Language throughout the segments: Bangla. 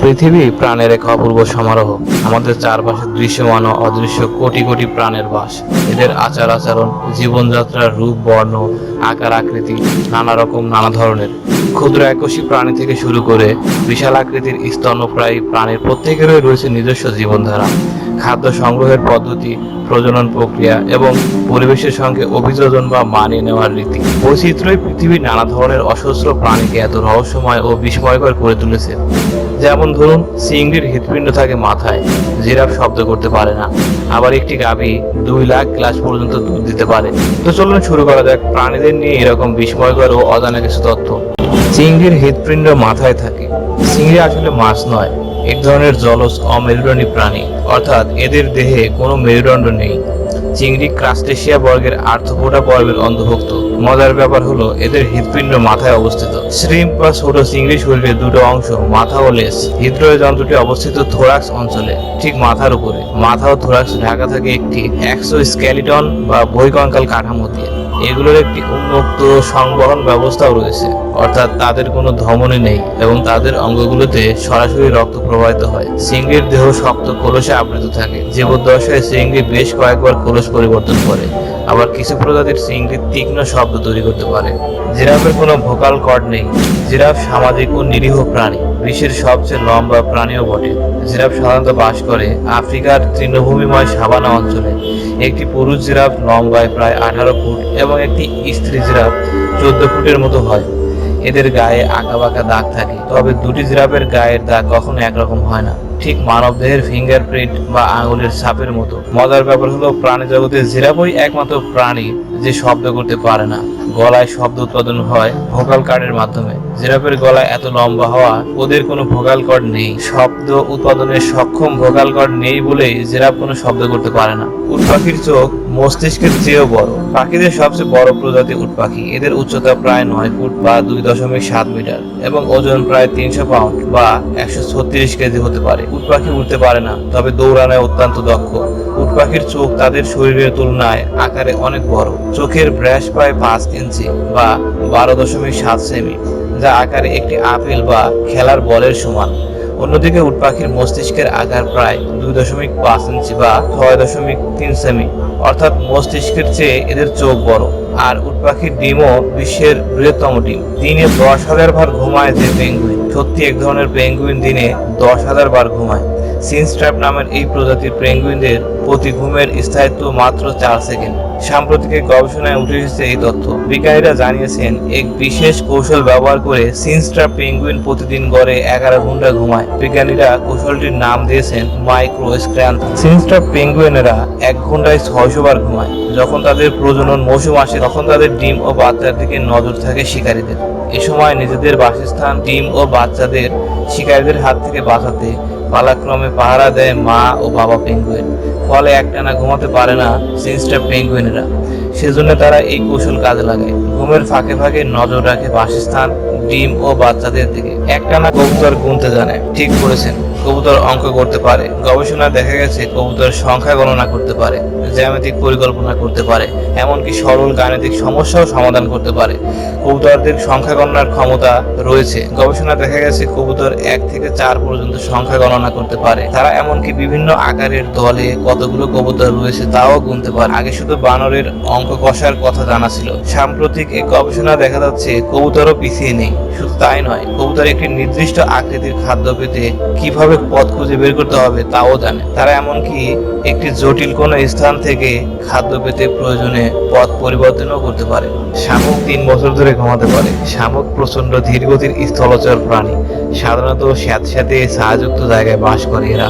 পৃথিবী প্রাণের এক অপূর্ব সমারোহ। আমাদের চারপাশে দৃশ্যমান ও অদৃশ্য কোটি কোটি প্রাণের বাস। এদের আচার আচরণ, জীবনযাত্রার রূপ, বর্ণ, আকার আকৃতি নানা ধরনের। ক্ষুদ্র এককোষী প্রাণী থেকে শুরু করে বিশাল আকৃতির স্তন্যপ্রায়ী প্রাণীর প্রত্যেকেরই রয়েছে নিজস্ব জীবনধারা, খাদ্য সংগ্রহের পদ্ধতি, প্রজনন প্রক্রিয়া এবং পরিবেশের সঙ্গে অভিযোজন বা মানিয়ে নেওয়ার রীতি। বৈচিত্র্যই পৃথিবীর নানা ধরনের অসহস্র প্রাণীকে এত রহস্যময় ও বিস্ময়কর করে তুলেছে। যেমন ধরুন, চিংড়ির হৃৎপিণ্ড থাকে মাথায়, জিরাফ শব্দ করতে পারে না, আবার একটি গাভী 2 লাখ গ্লাস পর্যন্ত দুধ দিতে পারে। তো চলুন শুরু করা যাক প্রাণীদের নিয়ে এরকম বিস্ময়কর ও অজানা কিছু তথ্য। চিংড়ির হৃৎপিণ্ড মাথায় থাকে। চিংড়ি আসলে মাছ নয়, এক ধরনের জলজ অমেরুদণ্ডী প্রাণী, অর্থাৎ এদের দেহে কোনো মেরুদণ্ড নেই। চিংড়ি ক্রাস্টেসিয়া বর্গের আর্থ্রোপোডা পর্বের অন্তর্ভুক্ত। মজার ব্যাপার হলো এদের হৃৎপিণ্ড মাথায় অবস্থিত। শ্রিম্প বা ছোট চিংড়ি শরীরের দুটো অংশ, মাথা ও লেজ। হৃদয় যন্ত্রটি অবস্থিত থোরাক্স অঞ্চলে, ঠিক মাথার উপরে। মাথা ও থোরাক্স ঢাকা থাকে একটি এক্সোস্কেলিটন বা বহিঃকঙ্কাল কাঠামো দিয়ে। এগুলোর একটি উন্মুক্ত সংবহন ব্যবস্থাও রয়েছে, অর্থাৎ তাদের কোনো ধমনী নেই এবং তাদের অঙ্গগুলোতে সরাসরি রক্ত প্রবাহিত হয়। চিংড়ির দেহ শক্ত খোলসে আবৃত থাকে। জীবদ্দশায় চিংড়ি বেশ কয়েকবার খোলস পরিবর্তন করে। আবার কিছু প্রজাতির চিংড়ি তীক্ষ্ণ শব্দ তৈরি করতে পারে। জিরাফের কোনো ভোকাল কর্ড নেই। জিরাফ সামাজিক ও নিরীহ প্রাণী, বিশ্বের সবচেয়ে লম্বা প্রাণীও বটে। জিরাফ সাধারণত বাস করে আফ্রিকার তৃণভূমিময় সাভানা অঞ্চলে। একটি পুরুষ জিরাফ লম্বায় প্রায় 18 ফুট এবং একটি স্ত্রী জিরাফ 14 ফুটের মতো হয়। এদের গায়ে আঁকাবাঁকা দাগ থাকে, তবে দুটি জিরাফের গায়ের দাগ কখনো একরকম হয় না, ঠিক মানবদেহের ফিঙ্গারপ্রিন্ট বা আঙুলের ছাপের মতো। মজার ব্যাপার হলো প্রাণী জগতে জিরাফই একমাত্র প্রাণী যে শব্দ করতে পারে না। গলায় শব্দ উৎপাদন হয় ভোকাল কর্ডের মাধ্যমে। জিরাফের গলা এত লম্বা হওয়া ওদের কোনো ভোকাল কর্ড নেই। শব্দ উৎপাদনের সক্ষম ভোকাল কর্ড নেই বলেই জিরাফ কোনো শব্দ করতে পারে না। উট পাখির চোখ মস্তিষ্কের চেয়েও বড়। পাখিদের সবচেয়ে বড় প্রজাতি উট পাখি। এদের উচ্চতা প্রায় 9 ফুট বা 2.7 মিটার এবং ওজন প্রায় 300 পাউন্ড বা 136 কেজি হতে পারে। উট পাখি উঠতে পারে না, তবে দৌড়ানোয় অত্যন্ত দক্ষ। উট পাখির চোখ তাদের শরীরের তুলনায় আকারে অনেক বড়। চোখের ব্যাস প্রায় 5 ইঞ্চি বা 12.7 সেমি, যা আকারে একটি আপেল বা খেলার বলের সমান। অন্যদিকে উট পাখির মস্তিষ্কের আকার প্রায় 2.5 ইঞ্চি বা 6.3 সেমি, অর্থাৎ মস্তিষ্কের চেয়ে এদের চোখ বড়। আর উট পাখির ডিমও বিশ্বের বৃহত্তম ডিম। দিনে 10,000 বার ঘুমায় যে পেঙ্গুইন। সত্যি এক ধরনের পেঙ্গুইন দিনে 10,000 বার ঘুমায়। সিনস্ট্র্যাপ নামের এই প্রজাতির পেঙ্গুইনদের প্রতি ঘুমের স্থায়িত্ব মাত্র 4 সেকেন্ড। সাম্প্রতিক গবেষণায় উঠে এসেছে এই তথ্য। বিজ্ঞানীরা জানিয়েছেন এক বিশেষ কৌশল ব্যবহার করে সিনস্ট্র্যাপ পেঙ্গুইন প্রতিদিন গড়ে 11 ঘন্টা ঘুমায়। বিজ্ঞানীরা কৌশলটির নাম দিয়েছেন মাইক্রোস্ক্র্যান্থ। সিনস্ট্র্যাপ পেঙ্গুইনেরা 1 ঘন্টায় 600 বার ঘুমায়। যখন তাদের প্রজনন মৌসুম আসে তখন তাদের ডিম ও বাচ্চার দিকে নজর থাকে শিকারীদের। এ সময় নিজেদের বাসস্থান, ডিম ও বাচ্চাদের শিকারীদের হাত থেকে বাঁচাতে পালাক্রমে পাহারা দেয় মা ও বাবা পেঙ্গুইন। ফলে একটানা ঘুমাতে পারে না সিনস্ট্র্যাপ পেঙ্গুইনেরা। সেজন্য তারা এই কৌশল কাজে লাগায়। ঘুমের ফাঁকে ফাঁকে নজর রাখে বাসস্থান, ডিম ও বাচ্চাদের দিকে। একটানা কবুতর গুনতে জানে। ঠিক করেছেন, কবুতর অঙ্ক করতে পারে। গবেষণায় দেখা গেছে কবুতর সংখ্যা গণনা করতে পারে, জ্যামিতিক পরিকল্পনা করতে পারে, এমনকি সরল গাণিতিক সমস্যাও সমাধান করতে পারে। কবুতরদের সংখ্যা গণনার ক্ষমতা রয়েছে। গবেষণায় দেখা গেছে কবুতর 1 থেকে 4 পর্যন্ত সংখ্যা গণনা করতে পারে। তারা এমনকি বিভিন্ন আকারের দলে কতগুলো কবুতর রয়েছে তাও গুনতে পারে। আগে শুধু বানরের অঙ্ক কষার কথা জানা ছিল। সাম্প্রতিক এই গবেষণা দেখা যাচ্ছে কবুতরও পিছিয়ে নেই। শুধু তাই নয়, কবুতর একটি নির্দিষ্ট আকৃতির খাদ্য পেতে কিভাবে পথ খুঁজে বের করতে হবে তাও জানে। তারা এমনকি একটি জটিল কোনো স্থান থেকে খাদ্য পেতে প্রয়োজনে পথ পরিবর্তনও করতে পারে। শামুক 3 বছর ধরে ঘুমাতে পারে। শামুক প্রচন্ড ধীরগতির স্থলচর প্রাণী। সাধারণত স্যাঁতস্যাঁতে ছায়াযুক্ত জায়গায় বাস করে এরা।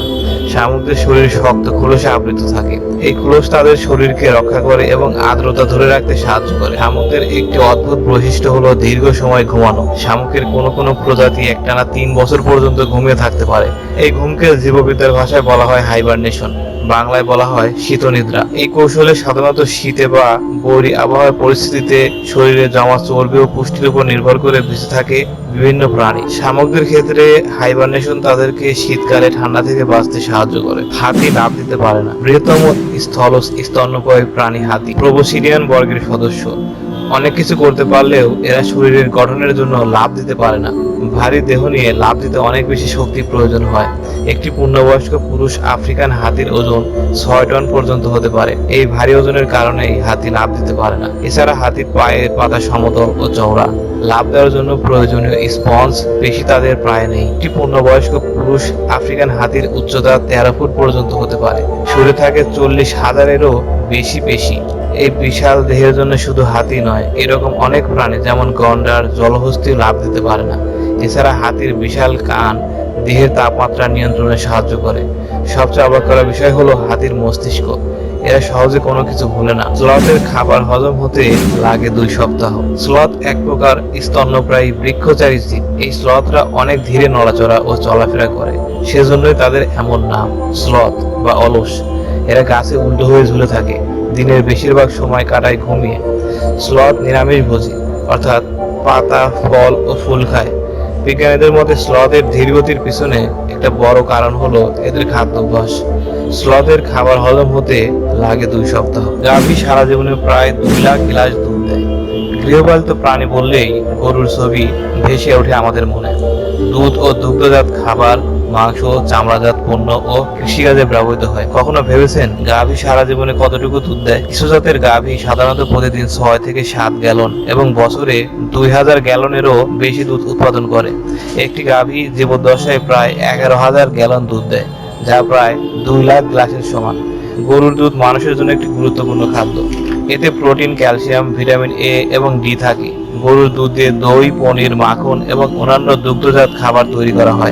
শামুকদের শরীর শক্ত খোলসে আবৃত থাকে। এই খোলস তাদের শরীরকে রক্ষা করে এবং আর্দ্রতা ধরে রাখতে সাহায্য করে। শামুকদের একটি অদ্ভুত বৈশিষ্ট্য হলো দীর্ঘ সময় ঘুমানো। শামুকের কোনো প্রজাতি একটানা 3 বছর পর্যন্ত ঘুমিয়ে থাকতে পারে। এই ঘুমকে জীববিদ্যার ভাষায় বলা হয় হাইবারনেশন, বাংলায় বলা হয় শীতনিদ্রা। এই কৌশলে সাধারণত শীতে বা বৈরী আবহাওয়ার পরিস্থিতিতে শরীরে জমা চর্বি ও পুষ্টির উপর নির্ভর করে বেঁচে থাকে বিভিন্ন প্রাণী। শামুকদের ক্ষেত্রে হাইবারনেশন তাদেরকে শীতকালে ঠান্ডা থেকে বাঁচতে সাহায্য করে। হাতি লাফ দিতে পারে না। বৃহত্তম স্থলজ স্তন্যপায়ী প্রাণী হাতি। প্রবোসিডিয়ান বর্গের সদস্য। অনেক কিছু করতে পারলেও এরা শরীরের গঠনের জন্য লাভ দিতে পারে না। ভারী দেহ নিয়ে লাভ দিতে অনেক বেশি শক্তি প্রয়োজন হয়। একটি পূর্ণবয়স্ক পুরুষ আফ্রিকান হাতির ওজন 6 টন পর্যন্ত হতে পারে। এই ভারী ওজনের কারণেই হাতি লাভ দিতে পারে না। এছাড়া হাতির পায়ের পাতা সমতল ও চওড়া। লাভ দেওয়ার জন্য প্রয়োজনীয় স্পঞ্জ পেশি তাদের প্রায় নেই। একটি পূর্ণবয়স্ক পুরুষ আফ্রিকান হাতির উচ্চতা 13 ফুট পর্যন্ত হতে পারে। শরীরে থাকে 40,000-এরও বেশি পেশি। এই বিশাল দেহের জন্য শুধু হাতি নয়, এরকম অনেক প্রাণী যেমন গন্ডার, জলহস্তি লাভ দিতে পারে না। এছাড়া হাতির বিশাল কান দেহের তাপমাত্রা নিয়ন্ত্রণে সাহায্য করে। সবচেয়ে অবাক করা বিষয় হলো হাতির মস্তিষ্ক। এরা সহজে কোনো কিছু ভুলে না। স্লথের খাবার হজম হতে লাগে 2 সপ্তাহ। স্লথ এক প্রকার স্তন্যপ্রায়ী বৃক্ষচারী জীব। এই স্লথরা অনেক ধীরে নড়াচড়া ও চলাফেরা করে, সেজন্যই তাদের এমন নাম স্লথ বা অলস। এরা গাছে উল্টো হয়ে ঝুলে থাকে, দিনের বেশিরভাগ সময় কাটায় ঘুমিয়ে। স্লথ নিরামিষভোজী, অর্থাৎ পাতা, ফল ও ফুল খায়। বিজ্ঞানীদের মতে স্লথের ধীরগতির পিছনে একটা বড় কারণ হলো এদের খাদ্যাভ্যাস। স্লথের খাবার হজম হতে লাগে 2 সপ্তাহ। গাভী সারা জীবনে প্রায় 2 লাখ গ্লাস দুধ দেয়। গৃহপালিত প্রাণী বললেই গরুর ছবি ভেসে ওঠে আমাদের মনে। দুধ ও দুগ্ধজাত খাবার, মাংস, চামড়াজাত পণ্য ও কৃষিকাজে ব্যবহৃত হয়। কখনো ভেবেছেন গাভী সারা জীবনে কতটুকু দুধ দেয়? কিছু জাতের গাভী সাধারণত প্রতিদিন 6 থেকে 7 গ্যালন এবং বছরে 2000 গ্যালনেরও বেশি দুধ উৎপাদন করে। একটি গাভী জীবদ্দশায় প্রায় 11,000 গ্যালন দুধ দেয়, যা প্রায় 2 লাখ গ্লাসের সমান। গরুর দুধ মানুষের জন্য একটি গুরুত্বপূর্ণ খাদ্য। এতে প্রোটিন, ক্যালসিয়াম, ভিটামিন এ এবং ডি থাকে। গরুর দুধ দিয়ে দই, পনির, মাখন এবং অন্যান্য দুগ্ধজাত খাবার তৈরি করা হয়।